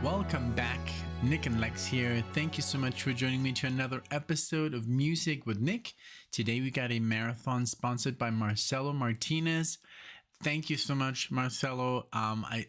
Welcome back, NicknLex here. Thank you so much for joining me to another episode of Music with Nick. Today we got a marathon sponsored by Marcelo Martinez. Thank you so much, Marcelo. I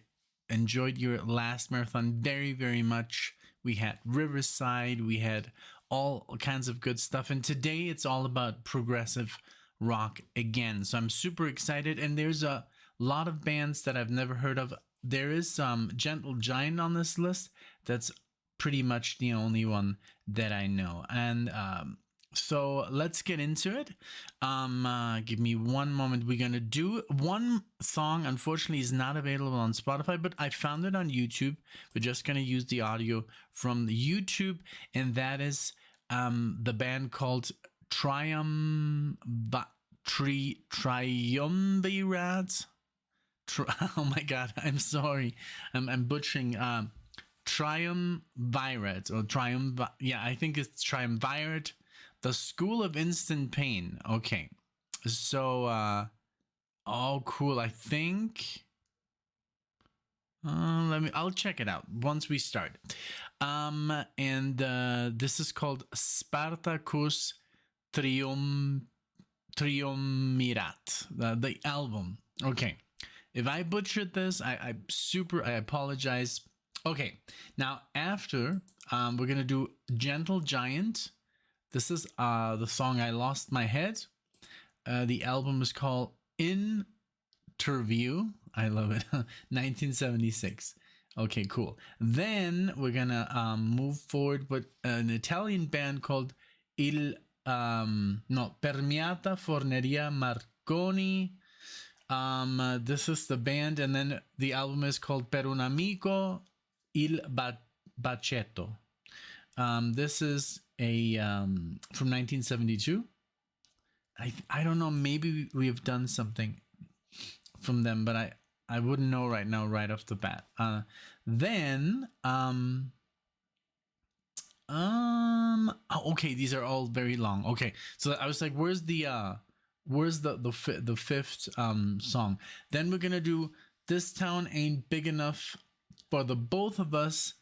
enjoyed your last marathon very, very much. We had Riverside, we had all kinds of good stuff, and today it's all about progressive rock again. So I'm super excited, and there's a lot of bands that I've never heard of. There is Gentle Giant on this list. That's pretty much the only one that I know. And so let's get into it. Give me one moment. We're going to do one song. Unfortunately, is not available on Spotify, but I found it on YouTube. We're just going to use the audio from the YouTube. And that is the band called Triumvirat. Oh my god, I'm sorry. I'm butchering. Triumvirat or yeah, I think it's Triumvirat. The School of Instant Pain. Okay. So oh cool. I think I'll check it out once we start. And this is called Spartacus Triumvirat, the album. Okay. If I butchered this, I apologize. Okay, now after we're gonna do Gentle Giant. This is the song I Lost My Head. The album is called Interview. I love it. 1976. Okay, cool. Then we're gonna move forward with an Italian band called Premiata Forneria Marconi. This is the band, and then the album is called Per un amico il Banchetto. This is a from 1972. I don't know, maybe we have done something from them, but I wouldn't know right now, right off the bat. Then okay, these are all very long. Okay, so I was like, where's the fifth song? Then we're gonna do This Town Ain't Big Enough for the Both of Us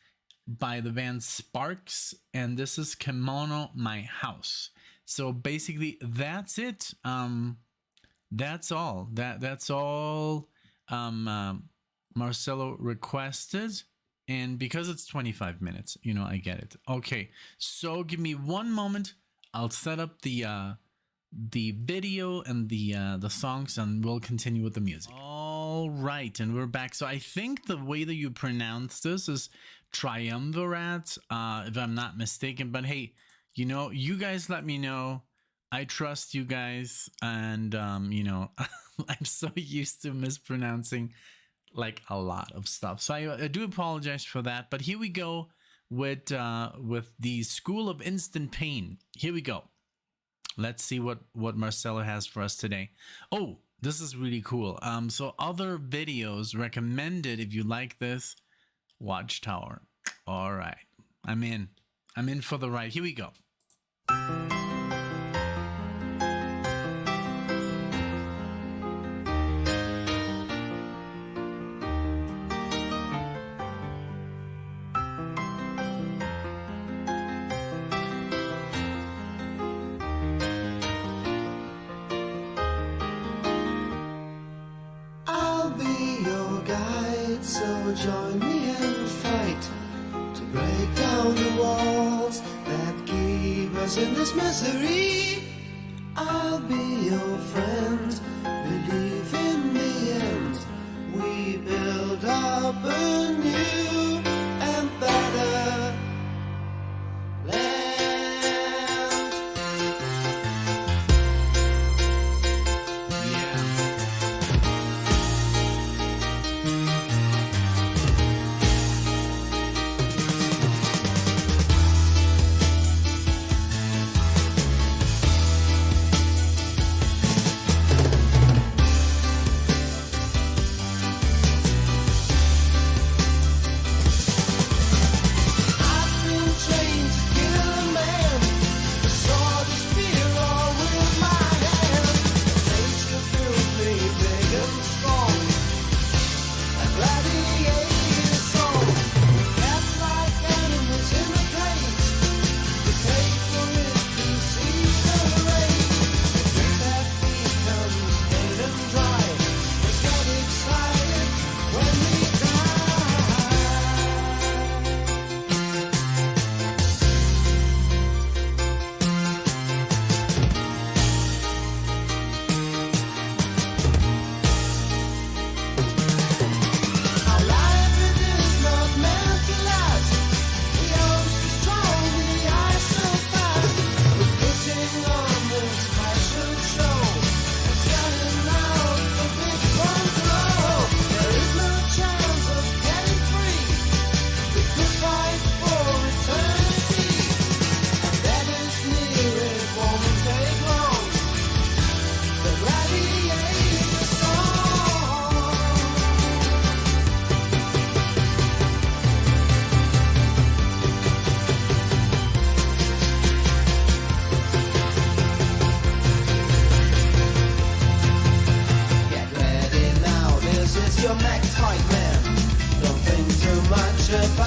by the band Sparks, and this is Kimono My House. So basically that's it. That's all Marcelo requested, and because it's 25 minutes, you know, I get it. Okay, so give me one moment. I'll set up the video and the songs, and we'll continue with the music. All right, and we're back. So I think the way that you pronounce this is Triumvirat, if I'm not mistaken. But hey, you know, you guys let me know. I trust you guys, and you know, I'm so used to mispronouncing like a lot of stuff. So I do apologize for that. But here we go with the School of Instant Pain. Here we go. Let's see what Marcelo has for us today. Oh, this is really cool. So other videos recommended if you like this. Watchtower. All right. I'm in for the ride. Here we go. Join me and fight to break down the walls that keep us in this misery. I'll be your friend, believe in the end. We build up a new and better land. Yeah.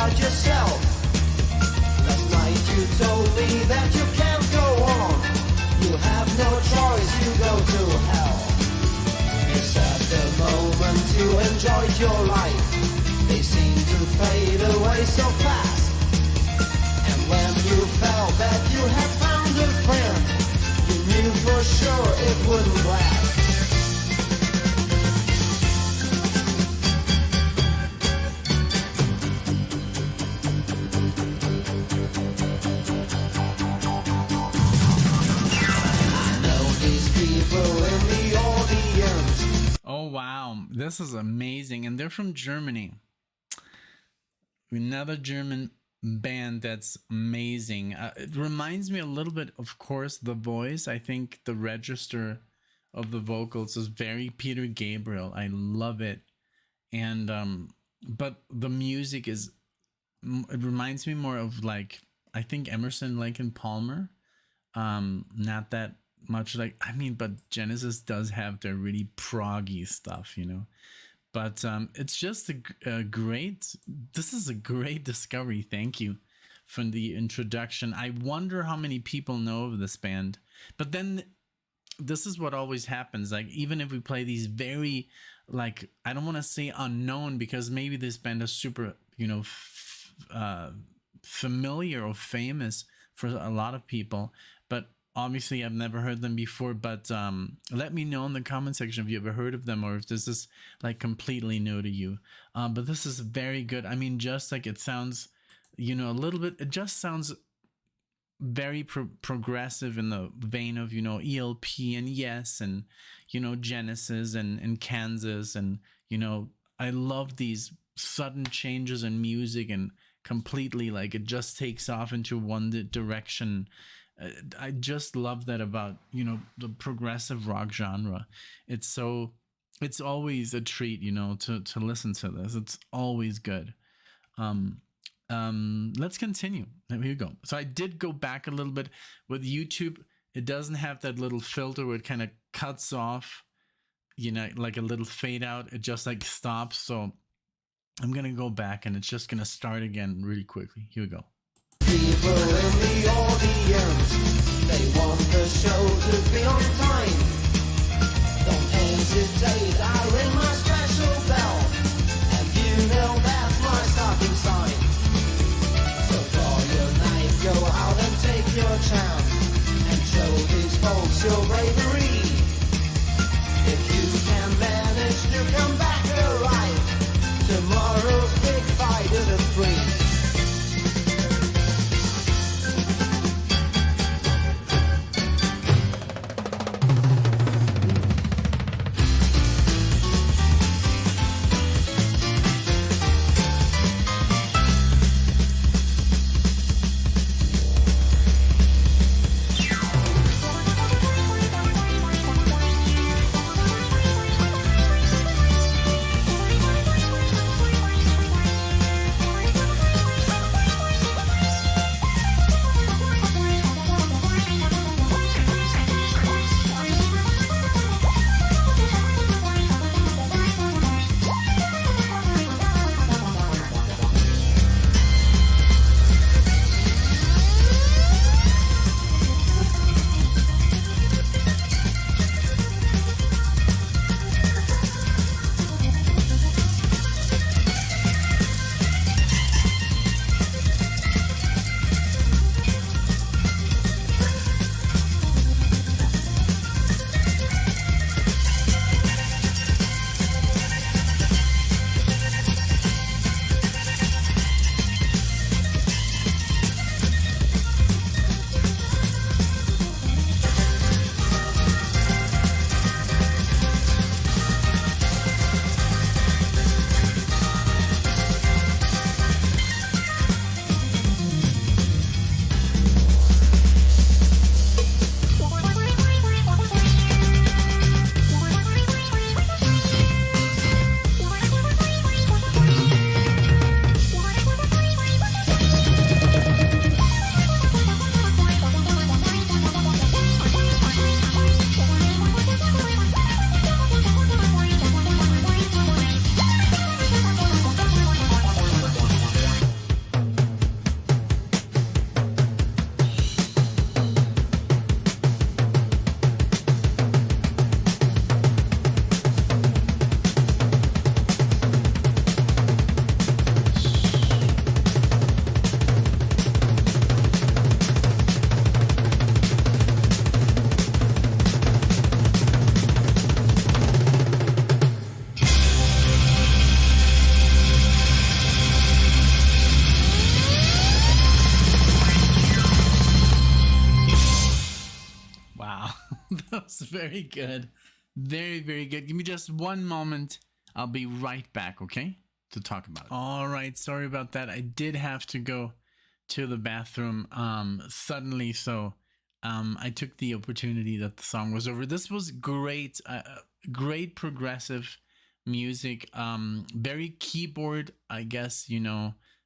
about yourself. Last night you told me that you can't go on. You have no choice, you go to hell. You said the moments you enjoyed your life, they seem to fade away so fast. And when you felt that you had found a friend, you knew for sure it wouldn't last. Oh wow, this is amazing, and they're from Germany. Another German band that's amazing. It reminds me a little bit, of course, the voice. I think the register of the vocals is very Peter Gabriel. I love it, and but the music is. It reminds me more of, like, I think Emerson, Lake and Palmer. Not that much like, I mean, but Genesis does have their really proggy stuff, you know. But it's just a great, this is a great discovery. Thank you for the introduction. I wonder how many people know of this band. But then this is what always happens. Like, even if we play these very, like, I don't want to say unknown, because maybe this band is super, you know, familiar or famous for a lot of people. But obviously, I've never heard them before, but let me know in the comment section if you ever heard of them or if this is like completely new to you. But this is very good. I mean, just like it sounds, you know, a little bit, it just sounds very progressive in the vein of, you know, ELP and Yes, and, you know, Genesis and Kansas. And, you know, I love these sudden changes in music and completely, like, it just takes off into one direction. I just love that about, you know, the progressive rock genre. It's always a treat, you know, to listen to this. It's always good. Let's continue. There we go. So I did go back a little bit with YouTube. It doesn't have that little filter where it kind of cuts off, you know, like a little fade out. It just like stops. So I'm going to go back and it's just going to start again really quickly. Here we go. People in the audience, they want the show to be on time. Don't hesitate, I ring my special bell, and you know that's my starting sign. So draw your knife, go out and take your chance, and show these folks your bravery. If you can manage to come back alive, tomorrow's big fight is a free. very good. Very, very good. Give me just one moment. I'll be right back, okay? To talk about it. All right. Sorry about that. I did have to go to the bathroom suddenly, so I took the opportunity that the song was over. This was great. Great progressive music. Very keyboard, I guess,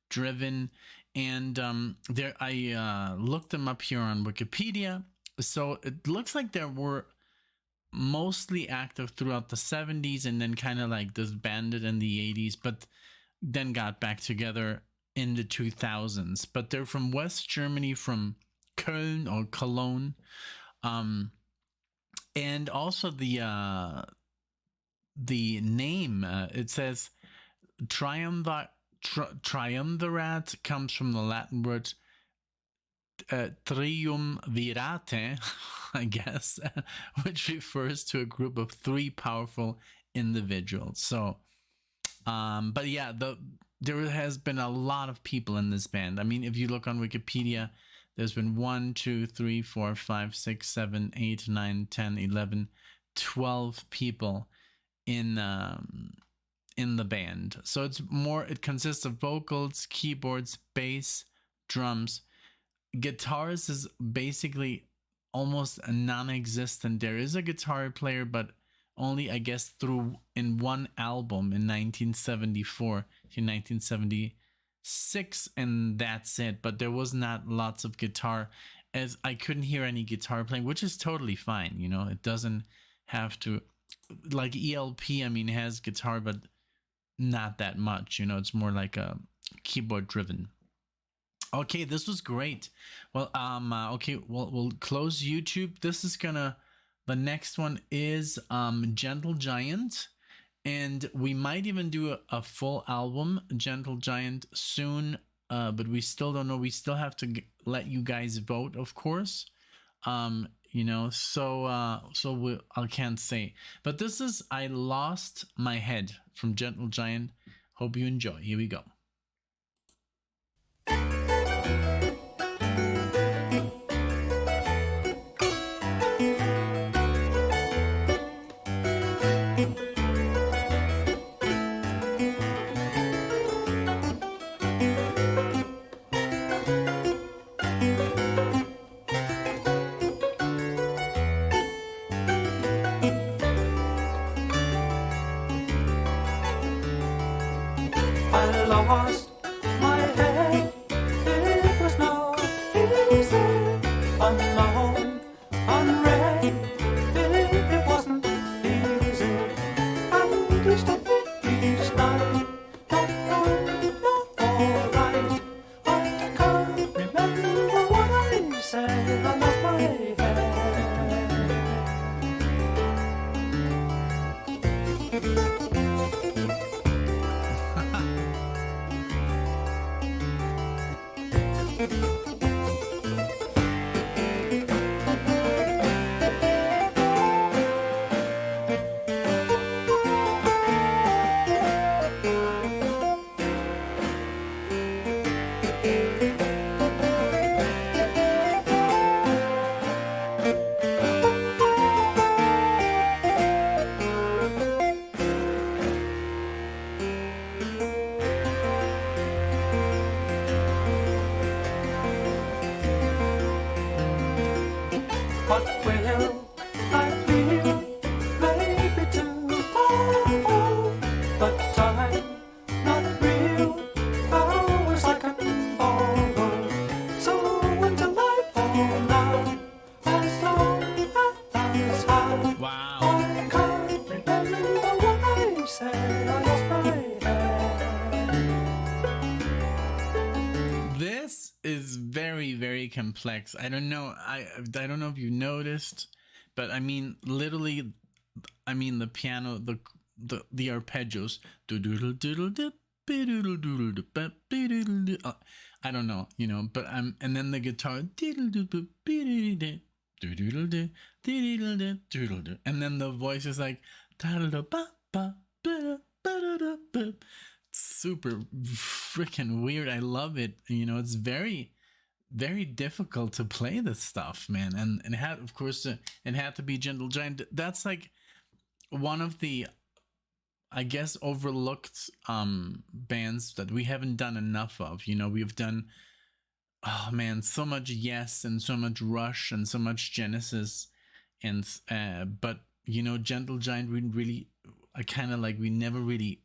driven. And there, I looked them up here on Wikipedia. So it looks like there were mostly active throughout the 70s and then kind of like disbanded in the 80s, but then got back together in the 2000s. But they're from West Germany, from Köln or Cologne. And also the name, it says Triumvirat comes from the Latin word Triumvirate, I guess, which refers to a group of three powerful individuals. So, but yeah, there has been a lot of people in this band. I mean, if you look on Wikipedia, there's been 1, 2, 3, 4, 5, 6, 7, 8, 9, 10, 11, 12 people in the band. So it consists of vocals, keyboards, bass, drums. Guitars is basically almost non-existent. There is a guitar player, but only, I guess, in one album in 1974 to 1976, and that's it. But there was not lots of guitar, as I couldn't hear any guitar playing, which is totally fine. It doesn't have to, like ELP, I mean, has guitar, but not that much. It's more like a keyboard driven. Okay, this was great. Well, okay, we'll close YouTube. The next one is Gentle Giant, and we might even do a full album, Gentle Giant, soon, but we still don't know. We still have to let you guys vote, of course. I can't say. But this is I Lost My Head from Gentle Giant. Hope you enjoy. Here we go. I lost my head. It was not easy. Unknown, unread. It wasn't easy. And each night, not alright. I can't remember what I said. I lost my head. What will I feel? Maybe tomorrow, but time not real. Hours I can borrow. So until I fall now, as long as how Wow. I can't remember what I said. I lost my head. This is very, very complex. I don't know. I don't know if you noticed, but I mean, literally, the piano, the arpeggios. I don't know, but and then the guitar, and then the voice is like, super freaking weird. I love it. It's very very difficult to play this stuff, man. And it had, of course, it had to be Gentle Giant. That's like one of the, I guess, overlooked bands that we haven't done enough of. You know, we've done, oh man, so much Yes and so much Rush and so much Genesis, and but you know, Gentle Giant, we really, I kind of like, we never really,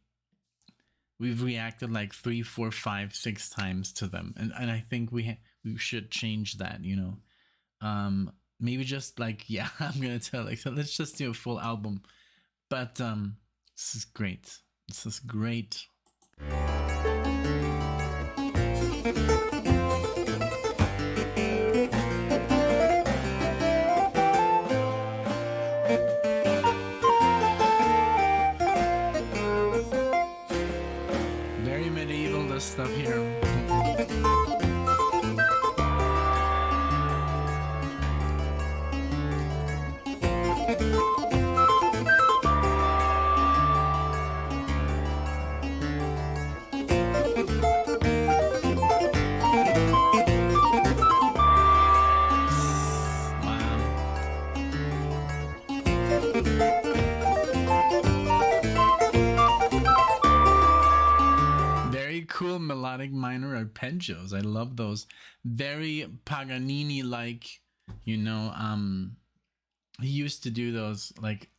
we've reacted like 3, 4, 5, 6 times to them, and I think we should change that. You know, maybe just like, yeah, I'm gonna tell like, so let's just do a full album. But this is great. This is great. Very medieval, this stuff here. Cool melodic minor arpeggios. I love those. Very Paganini like, you know, he used to do those like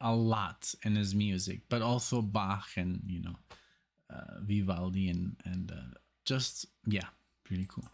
a lot in his music, but also Bach and, you know, Vivaldi and just, yeah, pretty cool.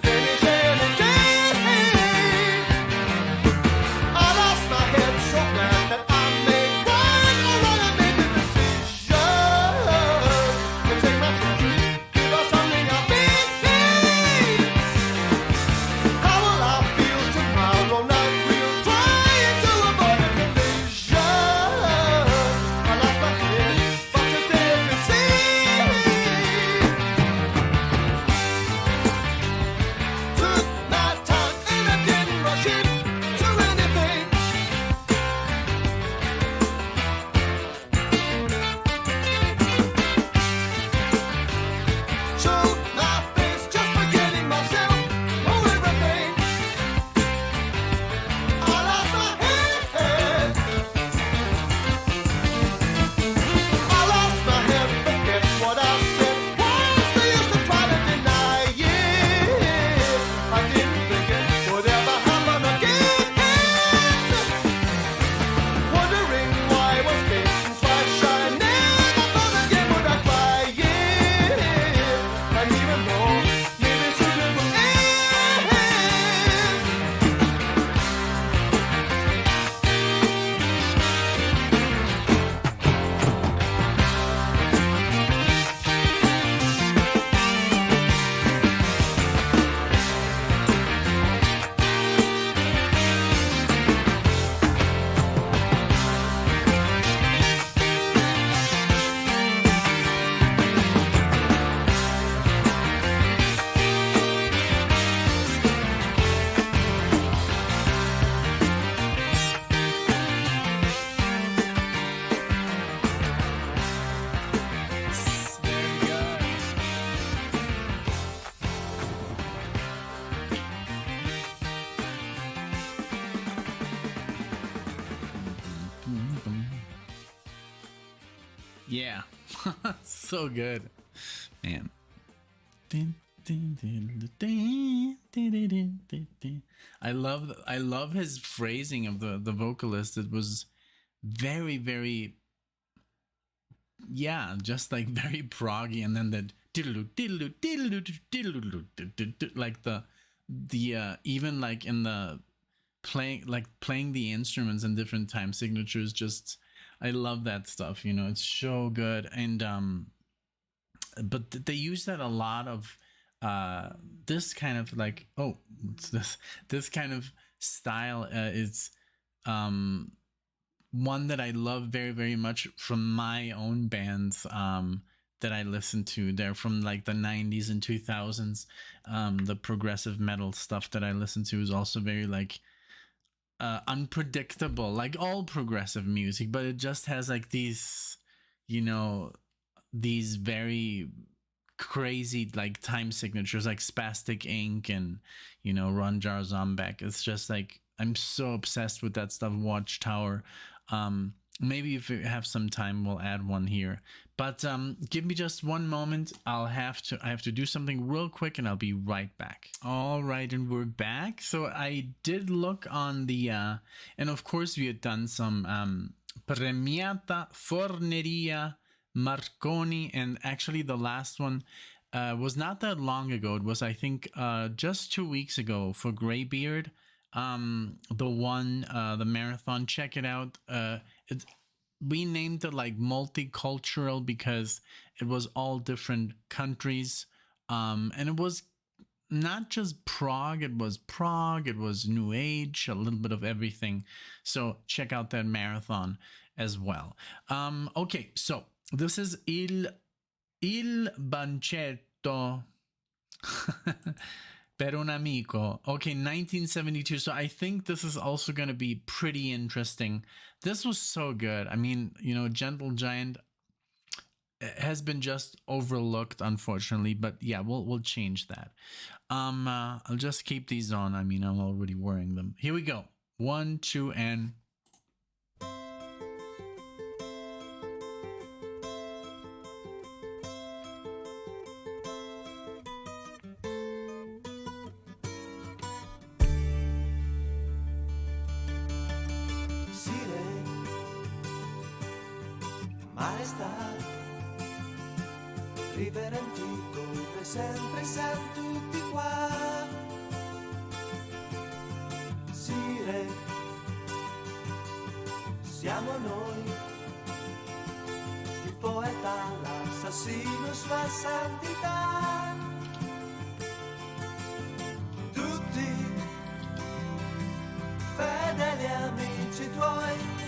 Finish anything. Yeah. So good. Man. I love his phrasing of the vocalist. It was very, very, yeah, just like very proggy, and then that like the even like in the playing the instruments in different time signatures. Just I love that stuff, you know. It's so good. And but they use that a lot of this kind of like, oh, it's this kind of style is one that I love very, very much from my own bands that I listen to. They're from like the 90s and 2000s. The progressive metal stuff that I listen to is also very like unpredictable, like all progressive music, but it just has like these, you know, these very crazy like time signatures, like Spastic Ink and, you know, Ronjar Zombek. It's just like I'm so obsessed with that stuff. Watchtower. Maybe if we have some time we'll add one here, but give me just one moment. I have to do something real quick and I'll be right back. All right, and we're back. So I did look on the and of course we had done some Premiata Forneria Marconi, and actually the last one was not that long ago. It was, I think, just 2 weeks ago for Greybeard. The one, the marathon. Check it out. We named it like multicultural because it was all different countries, and it was not just prog. It was prog. It was new age, a little bit of everything. So check out that marathon as well. Okay, so this is il Banchetto. Per un amico. Okay, 1972. So I think this is also going to be pretty interesting. This was so good. I mean, you know, Gentle Giant has been just overlooked, unfortunately. But yeah, we'll change that. I'll just keep these on. I mean, I'm already wearing them. Here we go. 1, 2, and... Riverenti come sempre siamo tutti qua. Sire, siamo noi, il poeta, l'assassino, sua santità. Tutti fedeli amici tuoi.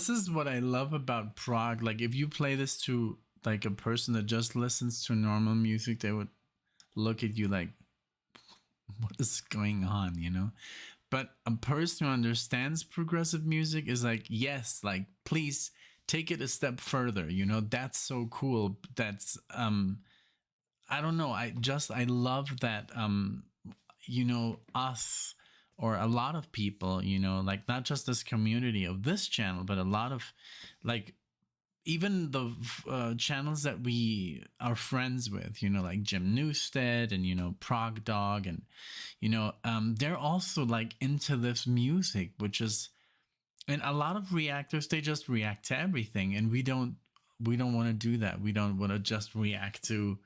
this is what I love about prog. Like, if you play this to like a person that just listens to normal music, they would look at you like, what is going on, you know? But a person who understands progressive music is like, yes, like, please take it a step further, you know? That's so cool. That's I don't know, I love that you know, us or a lot of people, you know, like not just this community of this channel, but a lot of like even the channels that we are friends with, you know, like Jim Newstead and, you know, Prog Dog, and, you know, they're also like into this music, which is, and a lot of reactors, they just react to everything. And we don't want to do that. We don't want to just react to,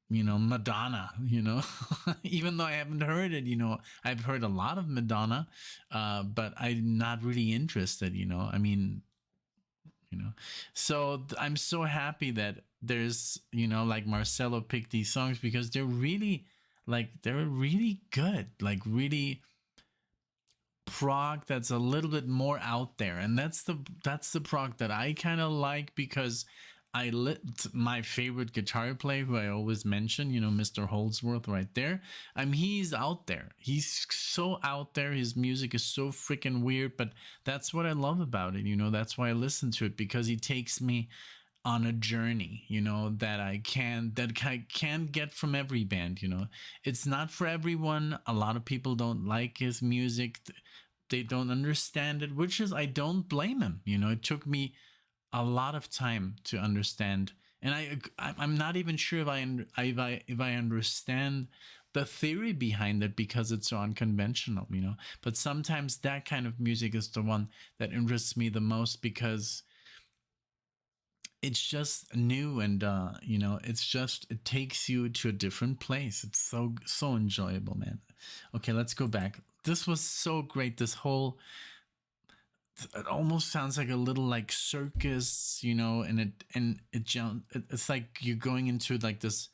you know, Madonna, you know, even though I haven't heard it, you know, I've heard a lot of Madonna, but I'm not really interested, you know, I mean, you know, so I'm so happy that there's, you know, like Marcelo picked these songs because they're really good, like really prog that's a little bit more out there. And that's the prog that I kind of like, because I lit my favorite guitar player, who I always mention, you know, Mr. Holdsworth right there. I mean, he's out there. He's so out there. His music is so freaking weird, but that's what I love about it. You know, that's why I listen to it, because he takes me on a journey, you know, that I can't get from every band. You know, it's not for everyone. A lot of people don't like his music. They don't understand it, which is, I don't blame him. You know, it took me a lot of time to understand, and I'm not even sure if I understand the theory behind it, because it's so unconventional, you know. But sometimes that kind of music is the one that interests me the most, because it's just new, and you know, it takes you to a different place. It's so enjoyable, man. Okay, let's go back. This was so great. This whole, it almost sounds like a little like circus, you know, and it's like you're going into like this,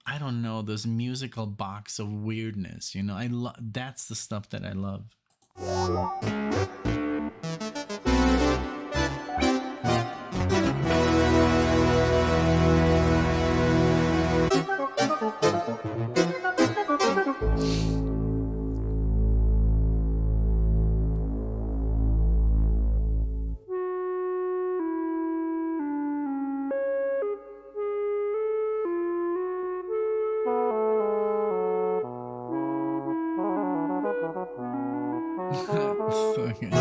I don't know, this musical box of weirdness, you know. That's the stuff that I love. So good.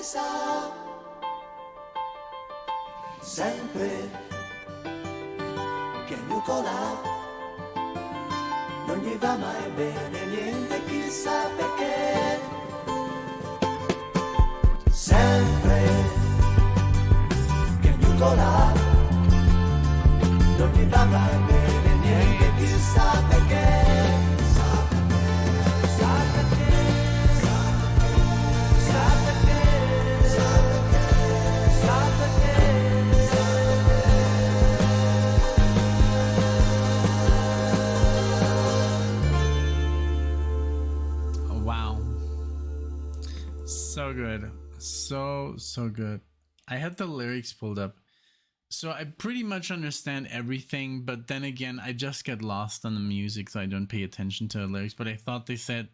sa, sempre che Nicola non gli va mai bene niente, chissà perché. Sempre che Nicola non gli va mai bene niente, chissà perché. Wow. So good. So good. I had the lyrics pulled up. So I pretty much understand everything, but then again, I just get lost on the music, so I don't pay attention to the lyrics. But I thought they said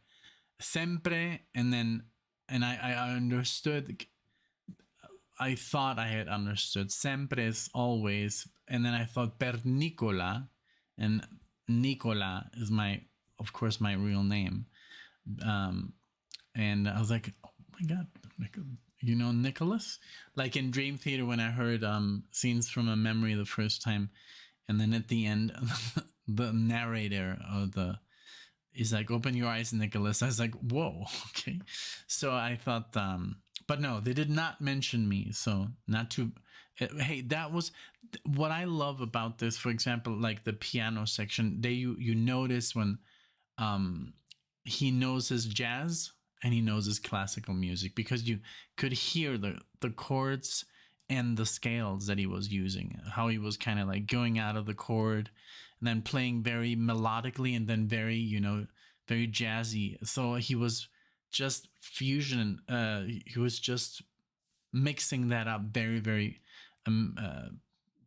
sempre, and I understood. I thought I had understood. Sempre is always, and then I thought per Nicola, and Nicola is of course, my real name. And I was like, oh my god, you know Nicholas? Like in Dream Theater when I heard scenes from a memory the first time, and then at the end the narrator is like, open your eyes, Nicholas. I was like, whoa, okay. So I thought but no, they did not mention me, so not to hey, that was what I love about this. For example, like the piano section, you notice when he knows his jazz and he knows his classical music, because you could hear the chords and the scales that he was using, how he was kind of like going out of the chord and then playing very melodically and then very, very jazzy. So he was just fusion. He was just mixing that up very, very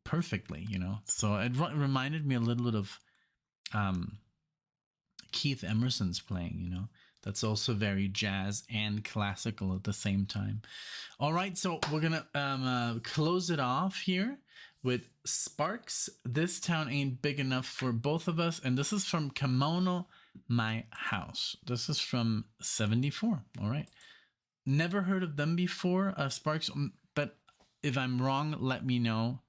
perfectly, So it reminded me a little bit of Keith Emerson's playing, that's also very jazz and classical at the same time. All right, so we're gonna close it off here with Sparks. This town ain't big enough for both of us, and this is from Kimono My House. This is from 74. All right, never heard of them before, Sparks, but if I'm wrong, let me know.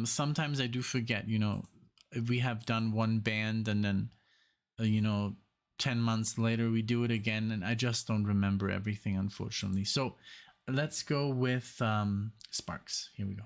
Sometimes I do forget, if we have done one band and then 10 months later we do it again, and I just don't remember everything, unfortunately. So let's go with Sparks. Here we go.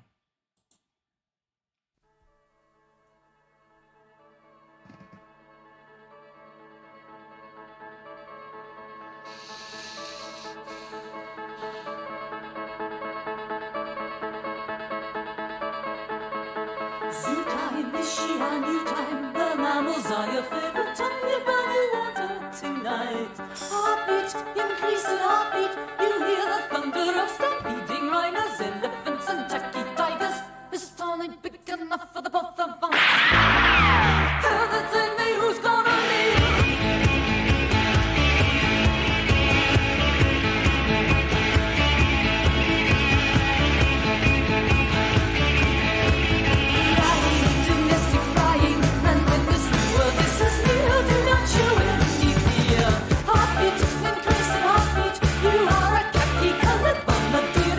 Zoo time, is she a new time? The mammals are your favorite time. You bunny water tonight. Heartbeat, increasing heartbeat. You hear the thunder of stampeding rhinos, elephants and tacky tigers. This town ain't big enough for the both of us. Heard that tell me who's gonna leave. Heartbeat, increasing heartbeat. You are a khaki-colored bombardier.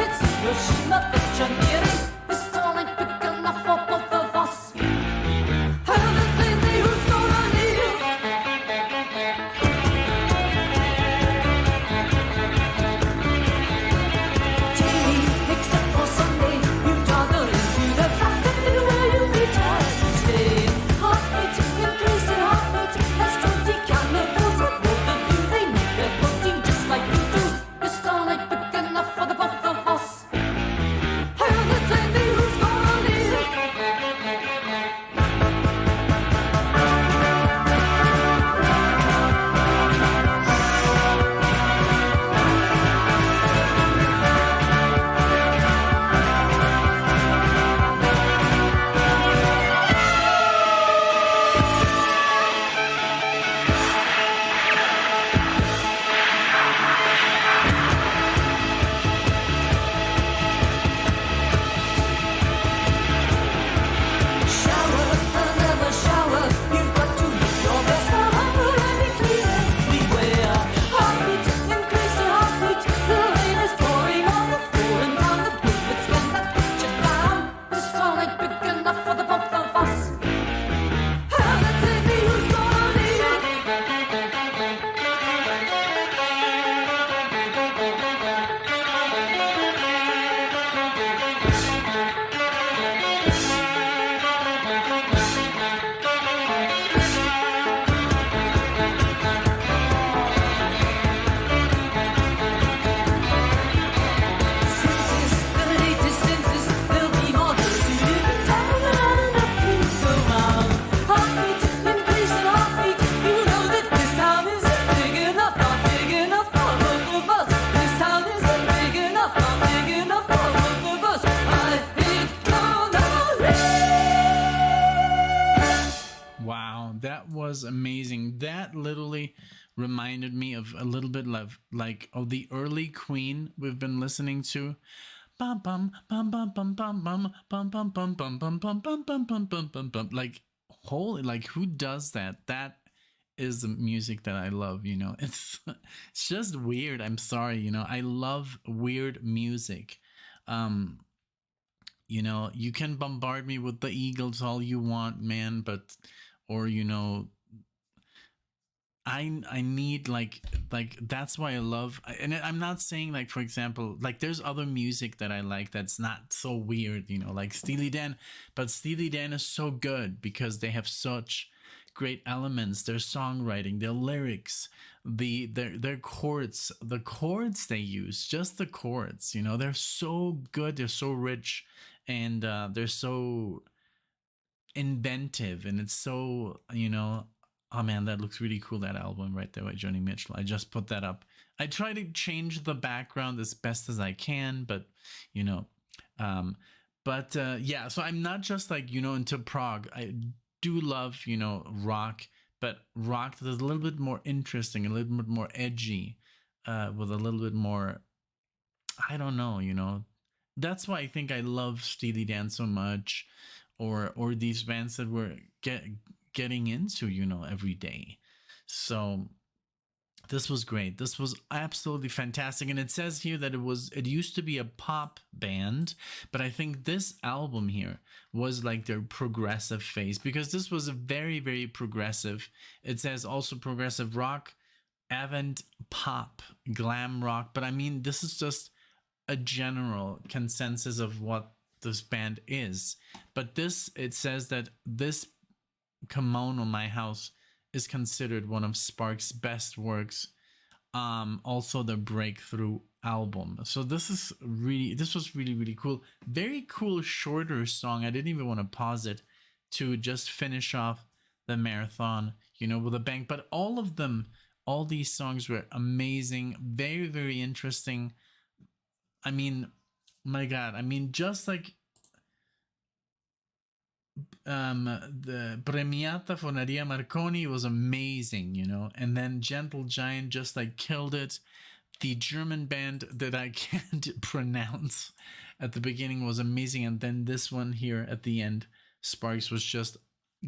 was amazing. That literally reminded me of a little bit like of the early Queen we've been listening to. Bum bum bum bum bum bum bum bum bum bum bum bum bum bum bum bum bum bum bum. Like holy, like who does that? That is the music that I love, you know. It's just weird. I'm sorry, you know. I love weird music. Um you know, you can bombard me with the Eagles all you want, man, but or you know, I need like that's why I love, and I'm not saying like for example like there's other music that I like that's not so weird, you know, like Steely Dan, but Steely Dan is so good because they have such great elements, their songwriting, their lyrics, their chords, the chords they use, just the chords, you know, they're so good, they're so rich, and they're so inventive, and it's so, you know, oh man, that looks really cool, that album right there by Joni Mitchell. I just put that up. I try to change the background as best as I can, but you know, yeah, so I'm not just like, you know, into prog. I do love, you know, rock, but rock that is a little bit more interesting, a little bit more edgy, with a little bit more, I don't know, you know. That's why I think I love Steely Dan so much, or these bands that we're getting into, you know, every day. So this was great. This was absolutely fantastic. And it says here that it used to be a pop band, but I think this album here was like their progressive phase, because this was a very, very progressive. It says also progressive rock, avant pop, glam rock. But I mean, this is just a general consensus of what this band is. But this, it says that this Kimono My House is considered one of Sparks' best works, also the breakthrough album. So this was really, really cool. Very cool shorter song. I didn't even want to pause it to just finish off the marathon, you know, with a bang. But all of them, all these songs were amazing, very, very interesting. I mean, my God, I mean, just like the Premiata Forneria Marconi was amazing, you know, and then Gentle Giant just like killed it. The German band that I can't pronounce at the beginning was amazing, and then this one here at the end, Sparks, was just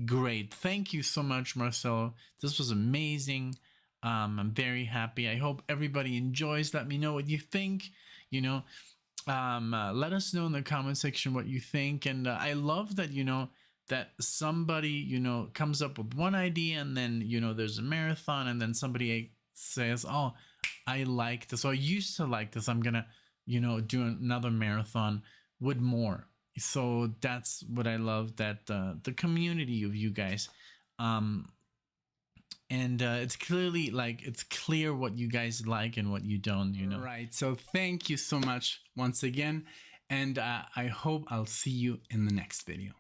great. Thank you so much, Marcelo. This was amazing. I'm very happy. I hope everybody enjoys. Let me know what you think, you know. Let us know in the comment section what you think. And I love that, you know, that somebody, you know, comes up with one idea, and then, you know, there's a marathon, and then somebody says, oh, I like this, or I used to like this, I'm gonna, you know, do another marathon with more. So that's what I love, that the community of you guys, and it's clearly like it's clear what you guys like and what you don't, you know. Right. So thank you so much once again, and I hope I'll see you in the next video.